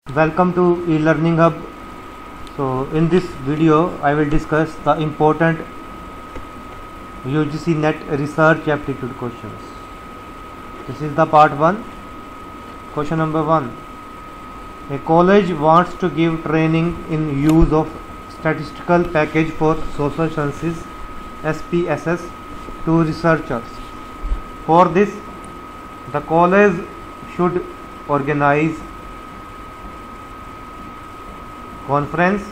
Welcome to eLearning Hub. So in this video I will discuss the important UGC NET research aptitude questions. This is the part 1. Question number 1. A college wants to give training in use of statistical package for social sciences SPSS to researchers. For this, the college should organize conference,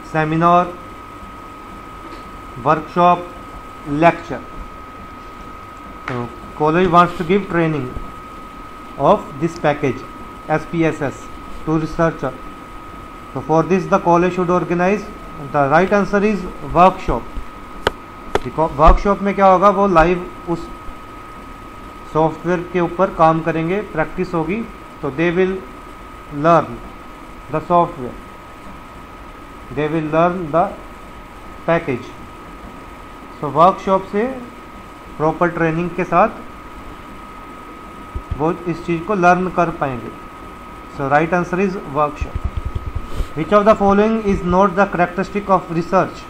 seminar, workshop, lecture. So college wants to give training of this package SPSS to researcher. So for this the college should organize. The right answer is workshop. Workshop में क्या होगा, वो live उस software के ऊपर काम करेंगे, practice होगी, तो they will learn the software, they will learn the package. So workshop से proper training के साथ वो इस चीज़ को learn कर पाएंगे. So right answer is workshop. Which of the following is not the characteristic of research?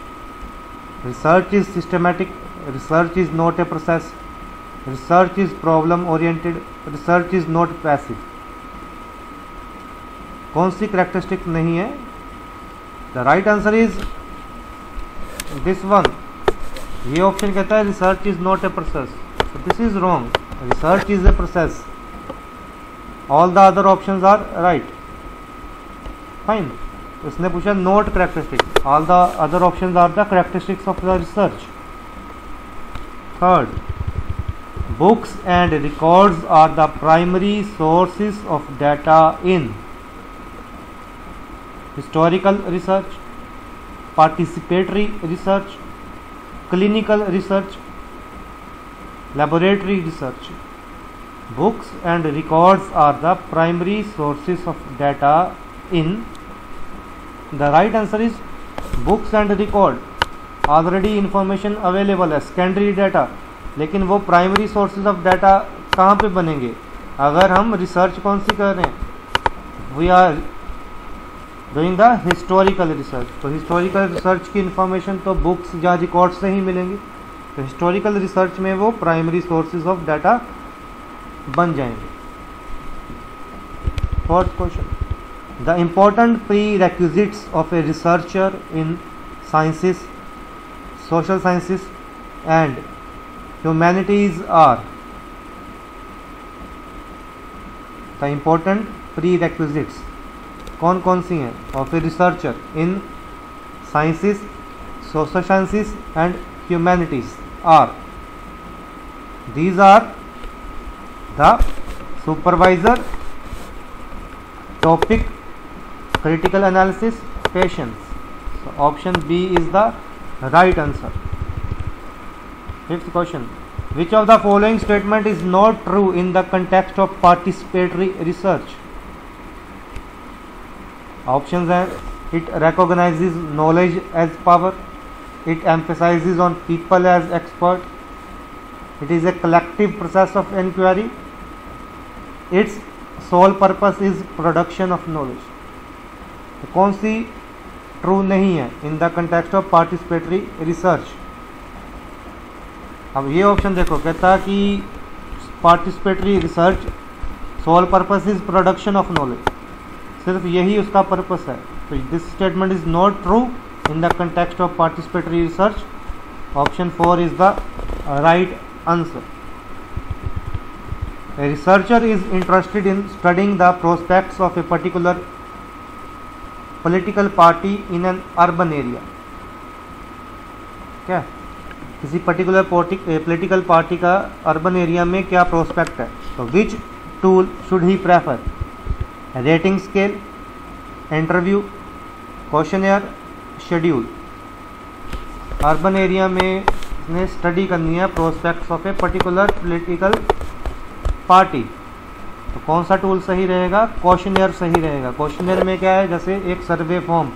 Research is systematic. Research is not a process. Research is problem oriented. Research is not passive. कौन सी characteristic नहीं है? The right answer is this one. ये option कहता है research is not a process. So this is wrong. Research is a process. All the other options are right. Fine. इसने पूछा not characteristic. All the other options are the characteristics of the research. Third, books and records are the primary sources of data in historical research, participatory research, clinical research, laboratory research. Books and records are the primary sources of data in. The right answer is books and record. Already information available है, secondary data, लेकिन वो primary sources of data कहाँ पे बनेंगे? अगर हम research कौन सी कर रहे हैं? We are doing the historical research. तो हिस्टोरिकल रिसर्च की इंफॉर्मेशन तो बुक्स या रिकॉर्ड से ही मिलेंगी. तो हिस्टोरिकल रिसर्च में वो प्राइमरी सोर्सेज ऑफ डाटा बन जाएंगे. Fourth question, the important prerequisites of a researcher in sciences, social sciences and humanities are. The important prerequisites कौन कौन सी हैं of a researcher in sciences, social sciences and humanities are. These are the supervisor, topic, critical analysis, patience. Option B is the right answer. Fifth question, which of the following statement is not true in the context of participatory research? Options are: it recognizes knowledge as power, it emphasizes on people as expert, it is a collective process of inquiry, its sole purpose is production of knowledge. तो कौन सी true नहीं है in the context of participatory research? अब ये option देखो, कहता है कि participatory research sole purpose is production of knowledge. सिर्फ यही उसका पर्पस है. तो this statement is not true in the context of participatory research. Option 4 is the right answer. A researcher is interested in studying the prospects of a particular political party in an urban area. क्या किसी particular political party का urban area में क्या prospect है? तो which tool should he prefer? Rating scale, interview, questionnaire, schedule. Urban area में ने study करनी है prospects of a particular political party, तो कौन सा टूल सही रहेगा? क्वेश्चनर सही रहेगा. क्वेश्चनर में क्या है, जैसे एक सर्वे फॉर्म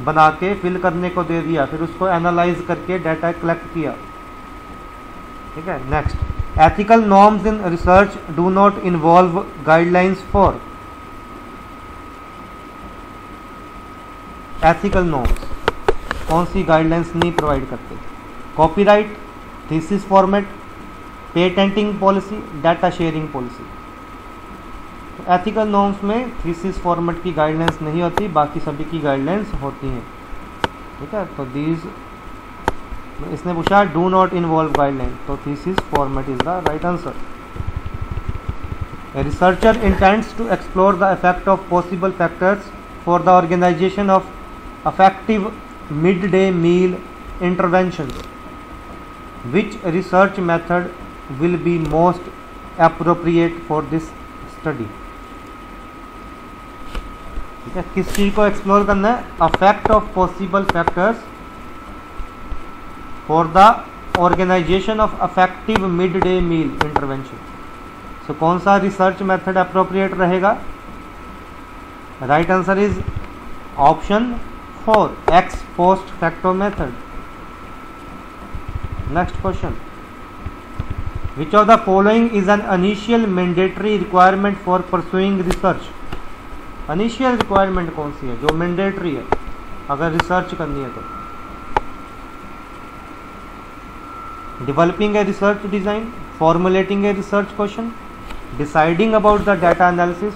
बना के फिल करने को दे दिया, फिर उसको एनालाइज करके डाटा कलेक्ट किया. ठीक है. Next, ethical norms in research do not involve guidelines for. Ethical norms कौन सी गाइडलाइंस नहीं प्रोवाइड करते? Copyright, thesis format, patenting policy, data sharing policy. Ethical norms में थीसिस फॉर्मेट की गाइडलाइंस नहीं होती, बाकी सभी की गाइडलाइंस होती हैं। ठीक है, तो दीज इसने पूछा डू नॉट इन्वॉल्व गाइडलाइन, तो thesis format is the right answer. A researcher intends to explore the effect of possible factors for the organization of effective midday meal interventions. Which research method will be most appropriate for this study? ठीक है, किस चीज को explore करना है? Affect of possible factors for the organisation of affective mid day meal intervention. So कौन सा research method appropriate रहेगा? Right answer is option 4, ex post facto method. Next question, which of the following is an initial mandatory requirement for pursuing research? Initial requirement कौन सी है जो mandatory है अगर research करनी है तो? Developing a research design, formulating a research question, deciding about the data analysis,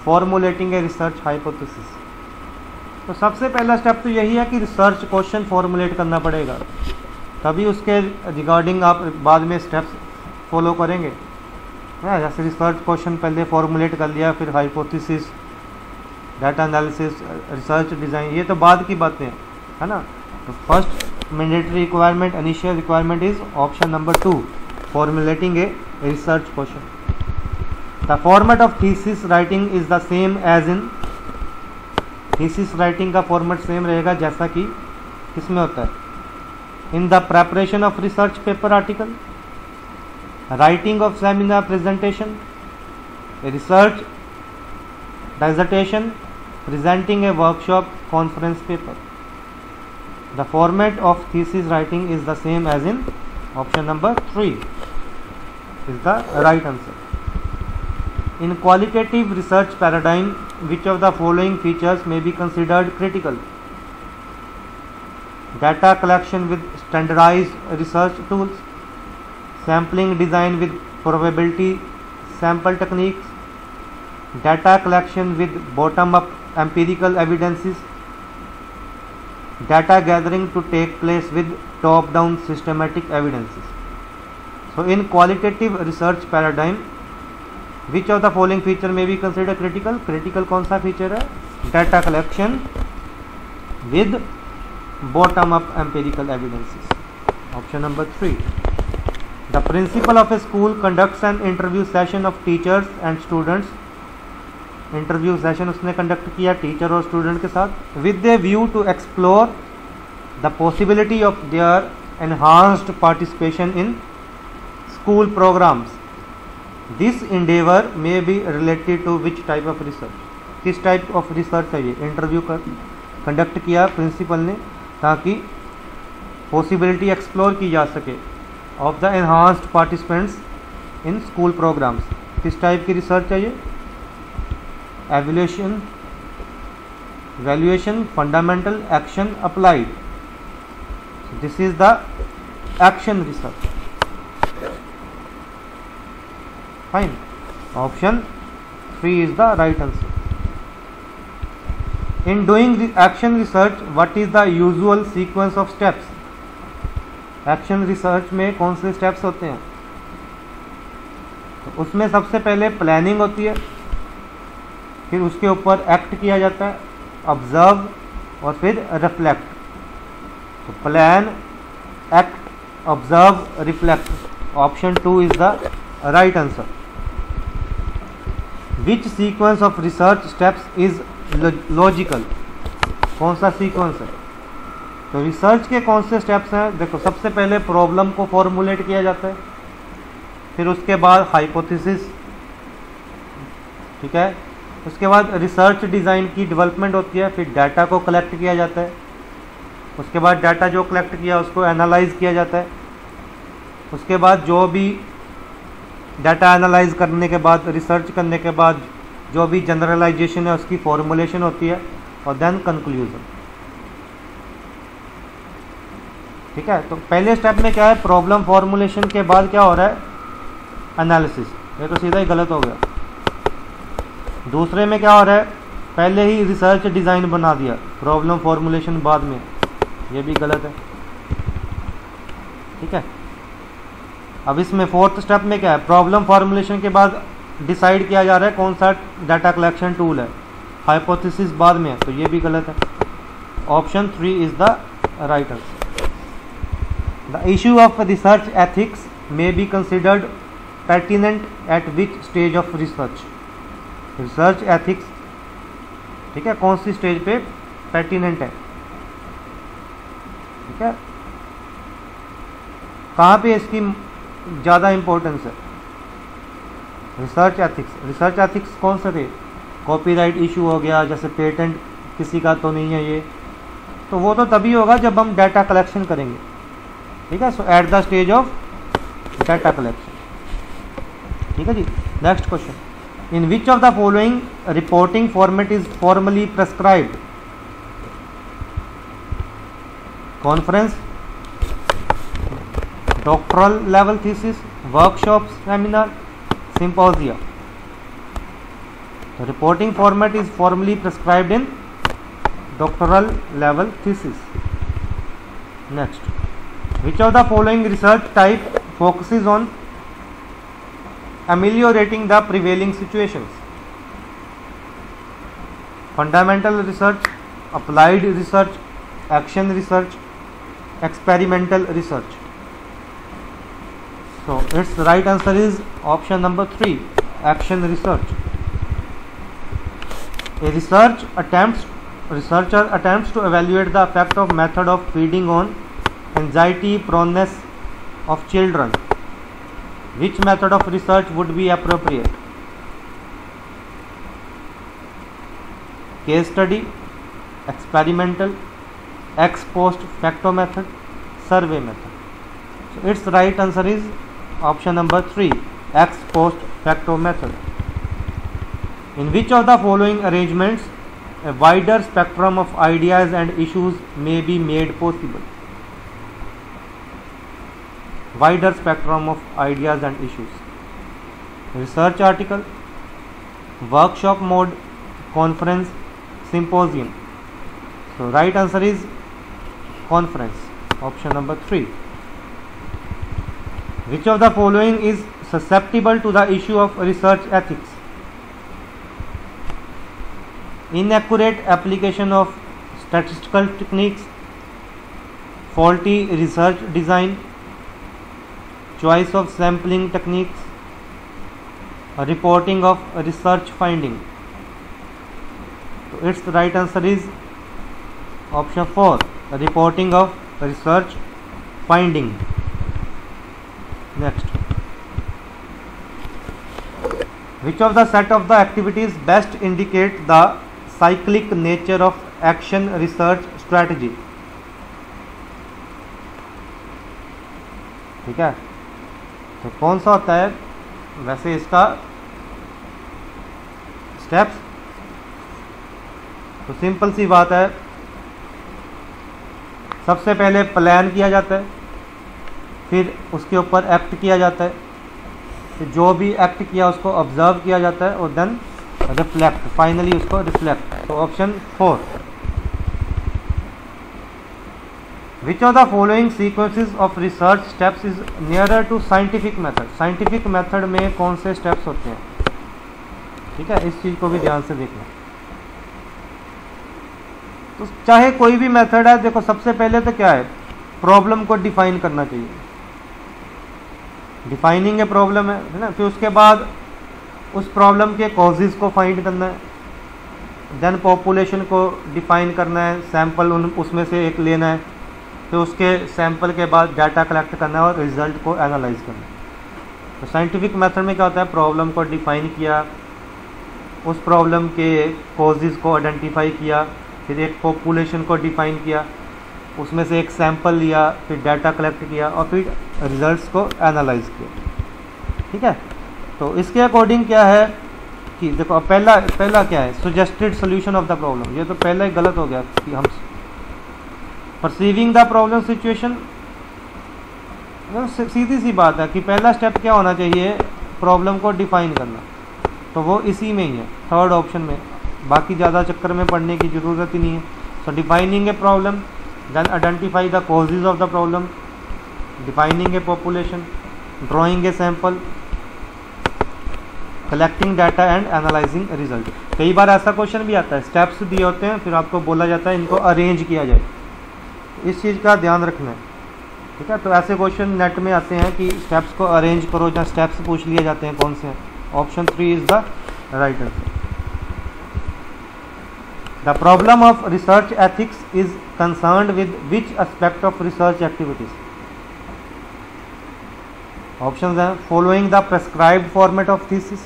formulating a research hypothesis. तो सबसे पहला स्टेप तो यही है कि रिसर्च क्वेश्चन फॉर्मुलेट करना पड़ेगा, तभी उसके रिगार्डिंग आप बाद में स्टेप्स फॉलो करेंगे। जैसे रिसर्च क्वेश्चन पहले फॉर्मुलेट कर लिया, फिर hypothesis, data analysis, research design, ये तो बाद की बातें हैं, है ना। तो first mandatory requirement, initial requirement is option number 2, formulating a research question. The format of thesis writing is the same as in, thesis writing का फॉर्मेट सेम रहेगा जैसा कि किसमें होता है? In the preparation of research paper article, writing of seminar presentation, research dissertation, presenting a workshop, conference paper. The format of thesis writing is the same as in option number 3 is the right answer. In qualitative research paradigm, which of the following features may be considered critical? Data collection with standardized research tools, sampling design with probability sample techniques, data collection with bottom-up empirical evidences, data gathering to take place with top-down systematic evidences. So in qualitative research paradigm, which of the following feature may be considered critical? Critical कौन सा feature है? Data collection with bottom-up empirical evidences. Option number 3. The principal of a school conducts an interview session of teachers and students. Interview session उसने conduct किया teacher और student के साथ, with a view to explore the possibility of their enhanced participation in school programmes. This endeavour may be related to which type of research? किस type of research है ये? Interview conduct किया principal ने ताकि possibility explore की जा सके of the enhanced participants in school programmes. किस टाइप की रिसर्च है ये? evaluation, fundamental, action, applied. So this is the action research. Fine. Option 3 is the right answer. In doing the action research, what is the usual sequence of steps? Action research में कौन से steps होते हैं? तो उसमें सबसे पहले planning होती है, फिर उसके ऊपर एक्ट किया जाता है, ऑब्जर्व और फिर रिफ्लेक्ट। तो plan, act, observe, reflect. Option 2 is the right answer. Which sequence of research steps is logical? कौन सा सीक्वेंस है? तो रिसर्च के कौन से स्टेप्स हैं? देखो, सबसे पहले प्रॉब्लम को फॉर्मुलेट किया जाता है, फिर उसके बाद हाइपोथेसिस, ठीक है, उसके बाद रिसर्च डिज़ाइन की डेवलपमेंट होती है, फिर डाटा को कलेक्ट किया जाता है, उसके बाद डाटा जो कलेक्ट किया उसको एनालाइज किया जाता है, उसके बाद जो भी डाटा एनालाइज करने के बाद, रिसर्च करने के बाद जो भी जनरलाइजेशन है उसकी फॉर्मुलेशन होती है, और देन कंक्लूजन। ठीक है, तो पहले स्टेप में क्या है, प्रॉब्लम फॉर्मुलेशन के बाद क्या हो रहा है, एनालिसिस। ये तो सीधा ही गलत हो गया। दूसरे में क्या हो रहा है, पहले ही रिसर्च डिज़ाइन बना दिया, प्रॉब्लम फॉर्मुलेशन बाद में, ये भी गलत है। ठीक है, अब इसमें फोर्थ स्टेप में क्या है, प्रॉब्लम फॉर्मुलेशन के बाद डिसाइड किया जा रहा है कौन सा डाटा कलेक्शन टूल है, हाइपोथेसिस बाद में है, तो ये भी गलत है। Option 3 is the right answer. The issue of research ethics may be considered pertinent at which stage of research? Research ethics, ठीक है, कौन सी स्टेज पे pertinent है, ठीक है, कहाँ पे इसकी ज़्यादा इंपॉर्टेंस है। रिसर्च एथिक्स कौन से थे, कॉपीराइट इशू हो गया, जैसे पेटेंट किसी का तो नहीं है ये, तो वो तो तभी होगा जब हम डाटा कलेक्शन करेंगे। ठीक है, so at the stage of data collection. ठीक है जी, next question, in which of the following reporting format is formally prescribed? Conference, doctoral level thesis, workshop, seminar, symposia. The reporting format is formally prescribed in doctoral level thesis. Next, which of the following research type focuses on ameliorating the prevailing situations? Fundamental research, applied research, action research, experimental research. So its right answer is option number 3, action research. A researcher attempts to evaluate the effect of method of feeding on anxiety proneness of children. Which method of research would be appropriate? Case study, experimental, ex post facto method, survey method. So its right answer is option number 3, ex post facto method. In which of the following arrangements a wider spectrum of ideas and issues may be made possible? Wider spectrum of ideas and issues. Research article, workshop mode, conference, symposium. So right answer is conference, option number 3. Which of the following is susceptible to the issue of research ethics? Inaccurate application of statistical techniques, faulty research design, choice of sampling techniques, reporting of research finding. So its right answer is option 4, reporting of research finding. Next, which of the set of the activities best indicate the cyclic nature of action research strategy? ठीक है, तो कौन सा होता है वैसे इसका steps? तो सिंपल सी बात है, सबसे पहले प्लान किया जाता है, फिर उसके ऊपर एक्ट किया जाता है, फिर जो भी एक्ट किया उसको ऑब्जर्व किया जाता है, और देन रिफ्लेक्ट, फाइनली उसको रिफ्लेक्ट। तो option 4। Which of the following sequences of research steps is nearer to scientific method? Scientific method में कौन से स्टेप्स होते हैं? ठीक है, इस चीज़ को भी ध्यान से देखना। तो चाहे कोई भी मेथड है, देखो सबसे पहले तो क्या है, प्रॉब्लम को डिफाइन करना चाहिए, डिफाइनिंग ए प्रॉब्लम है ना, फिर उसके बाद उस प्रॉब्लम के कॉजेज़ को फाइंड करना है, देन पॉपुलेशन को डिफाइन करना है, सैंपल उसमें से एक लेना है, फिर उसके सैंपल के बाद डाटा कलेक्ट करना है और रिजल्ट को एनालाइज करना है। तो साइंटिफिक मेथड में क्या होता है, प्रॉब्लम को डिफाइन किया, उस प्रॉब्लम के कॉजेज़ को आइडेंटिफाई किया, फिर एक पॉपुलेशन को डिफाइन किया, उसमें से एक सैंपल लिया, फिर डाटा कलेक्ट किया और फिर रिजल्ट्स को एनालाइज किया। ठीक है, तो इसके अकॉर्डिंग क्या है कि देखो अब पहला क्या है, suggested solution of the problem. ये तो पहला ही गलत हो गया कि हम परसीविंग द प्रॉब्लम सिचुएशन सीधी सी बात है कि पहला स्टेप क्या होना चाहिए, प्रॉब्लम को डिफाइन करना, तो वो इसी में ही है, थर्ड ऑप्शन में। बाकी ज़्यादा चक्कर में पढ़ने की ज़रूरत ही नहीं है। So defining a problem, then identify the causes of the problem, defining a population, drawing a sample, collecting data and analysing result. कई बार ऐसा क्वेश्चन भी आता है, स्टेप्स दिए होते हैं, फिर आपको बोला जाता है इनको अरेंज किया जाए। इस चीज़ का ध्यान रखना है, ठीक है। तो ऐसे क्वेश्चन नेट में आते हैं कि स्टेप्स को अरेंज करो, जहाँ स्टेप्स पूछ लिए जाते हैं कौन से हैं। Option 3 is the right answer. The problem of research ethics is concerned with which aspect of research activities. Options हैं following the prescribed format of thesis,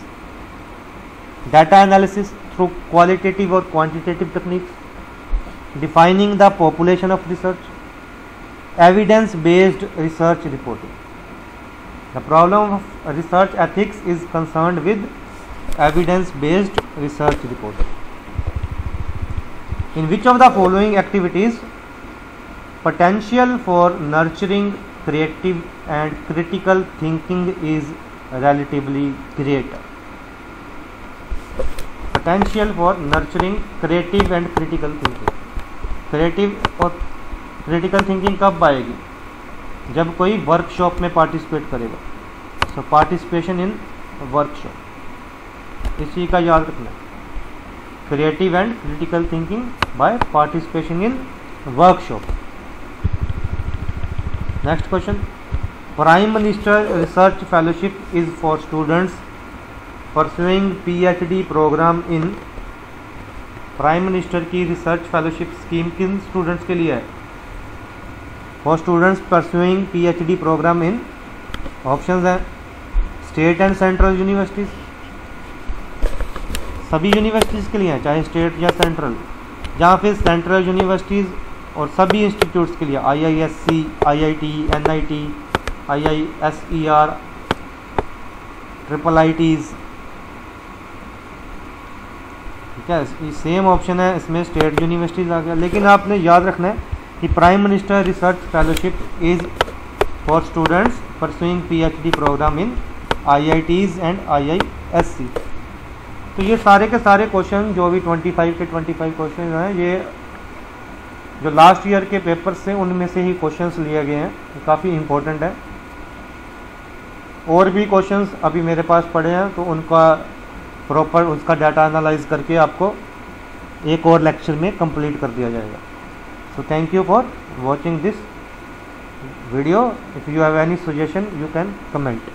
data analysis through qualitative और quantitative techniques, defining the population of research, evidence based research reporting. The problem of research ethics is concerned with evidence based research reporting. In which of the following activities potential for nurturing creative and critical thinking is relatively greater? Potential for nurturing creative and critical thinking. Creative और critical thinking कब आएगी, जब कोई workshop में participate करेगा। सो participation in workshop, इस चीज़ का याद रखना है। Creative and critical thinking by participation in workshop. Next question, prime minister research fellowship is for students pursuing PhD programme in. Prime minister की रिसर्च फेलोशिप स्कीम किन students के लिए है? For students pursuing PhD programme in. Options हैं state and central universities, सभी universities के लिए हैं, चाहे स्टेट या सेंट्रल, जहाँ फिर सेंट्रल यूनिवर्सिटीज़ और सभी इंस्टीट्यूट्स के लिए IISc, IIT, NIT, IISER, IIITs, ठीक है। सेम ऑप्शन है इसमें, स्टेट यूनिवर्सिटीज़ आ गया। लेकिन आपने याद रखना है कि prime minister research fellowship is for students pursuing PhD programme in IITs and IISc। तो ये सारे के सारे क्वेश्चन जो भी 25 के 25 क्वेश्चन हैं, ये जो लास्ट ईयर के पेपर से उनमें से ही क्वेश्चंस लिए गए हैं, काफ़ी इम्पोर्टेंट है। और भी क्वेश्चंस अभी मेरे पास पड़े हैं, तो उनका प्रॉपर उसका डाटा एनालाइज करके आपको एक और लेक्चर में कंप्लीट कर दिया जाएगा। So thank you for watching this video. If you have any suggestion, you can comment.